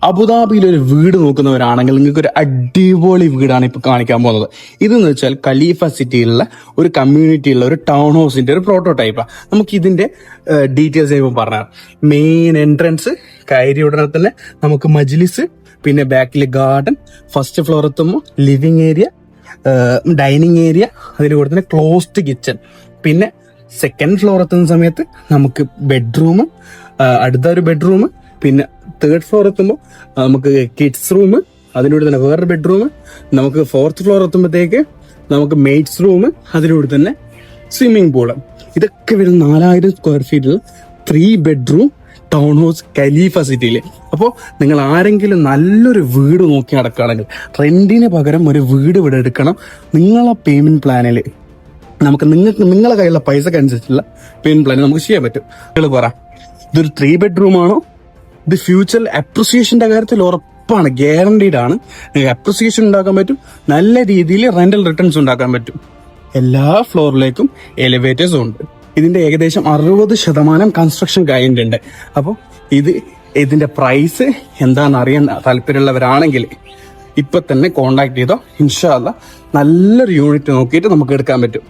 അബുദാബിയിൽ ഒരു വീട് നോക്കുന്നവരാണെങ്കിൽ നിങ്ങൾക്ക് ഒരു അടിപൊളി വീടാണ് ഇപ്പൊ കാണിക്കാൻ പോകുന്നത്. ഇതെന്ന് വെച്ചാൽ ഖലീഫ സിറ്റിയിലുള്ള ഒരു കമ്മ്യൂണിറ്റിയുള്ള ഒരു ടൗൺ ഹൗസിന്റെ ഒരു പ്രോട്ടോടൈപ്പാണ്. നമുക്ക് ഇതിന്റെ ഡീറ്റെയിൽസ് ഇപ്പം പറഞ്ഞാൽ മെയിൻ എൻട്രൻസ് കയറി ഉടനെ തന്നെ നമുക്ക് മജ്ലിസ്, പിന്നെ ബാക്കിൽ ഗാർഡൻ, ഫസ്റ്റ് ഫ്ലോർ എത്തുമ്പോൾ ലിവിംഗ് ഏരിയ, ഡൈനിങ് ഏരിയ, അതിൽ കൂടെ തന്നെ ക്ലോസ്ഡ് കിച്ചൺ, പിന്നെ സെക്കൻഡ് ഫ്ലോർ എത്തുന്ന സമയത്ത് നമുക്ക് ബെഡ്റൂം, അടുത്ത ഒരു ബെഡ്റൂം, പിന്നെ തേർഡ് ഫ്ലോർ എത്തുമ്പോൾ നമുക്ക് കിഡ്സ് റൂം, അതിലൂടെ തന്നെ വേറൊരു ബെഡ്റൂം, നമുക്ക് ഫോർത്ത് ഫ്ലോർ എത്തുമ്പോഴത്തേക്ക് നമുക്ക് മെയ്ഡ്സ് റൂം, അതിലൂടെ തന്നെ സ്വിമ്മിംഗ് പൂള്. ഇതൊക്കെ വരുന്ന 4000 സ്ക്വയർ ഫീറ്റിൽ 3 ബെഡ്റൂം ടൗൺ ഹൗസ് ഖലീഫ സിറ്റിയിൽ. അപ്പോൾ നിങ്ങൾ ആരെങ്കിലും നല്ലൊരു വീട് നോക്കി നടക്കുകയാണെങ്കിൽ റെന്റിന് പകരം ഒരു വീട് ഇവിടെ എടുക്കണം. നിങ്ങളെ പേയ്മെന്റ് പ്ലാനിൽ നിങ്ങളെ കയ്യിലുള്ള പൈസക്ക് അനുസരിച്ചുള്ള പേയ്മെന്റ് പ്ലാൻ നമുക്ക് ചെയ്യാൻ പറ്റും. നിങ്ങൾ പറ, ഇതൊരു 3 ബെഡ്റൂം ആണോ? ഇത് ഫ്യൂച്ചറിൽ അപ്രിസിയേഷന്റെ കാര്യത്തിൽ ഉറപ്പാണ്, ഗ്യാരണ്ടീഡ് ആണ്. നിങ്ങൾക്ക് അപ്രിസിയേഷൻ ഉണ്ടാക്കാൻ പറ്റും, നല്ല രീതിയിൽ റെന്റൽ റിട്ടേൺസ് ഉണ്ടാക്കാൻ പറ്റും. എല്ലാ ഫ്ലോറിലേക്കും എലിവേറ്റേഴ്സും ഉണ്ട്. ഇതിന്റെ ഏകദേശം 60% കൺസ്ട്രക്ഷൻ കഴിഞ്ഞിട്ടുണ്ട്. അപ്പോൾ ഇതിന്റെ പ്രൈസ് എന്താണെന്ന് അറിയാൻ താല്പര്യമുള്ളവരാണെങ്കിൽ ഇപ്പൊ തന്നെ കോണ്ടാക്ട് ചെയ്തോ. ഇൻഷാ അല്ലാഹ് നല്ലൊരു യൂണിറ്റ് നോക്കിയിട്ട് നമുക്ക് എടുക്കാൻ പറ്റും.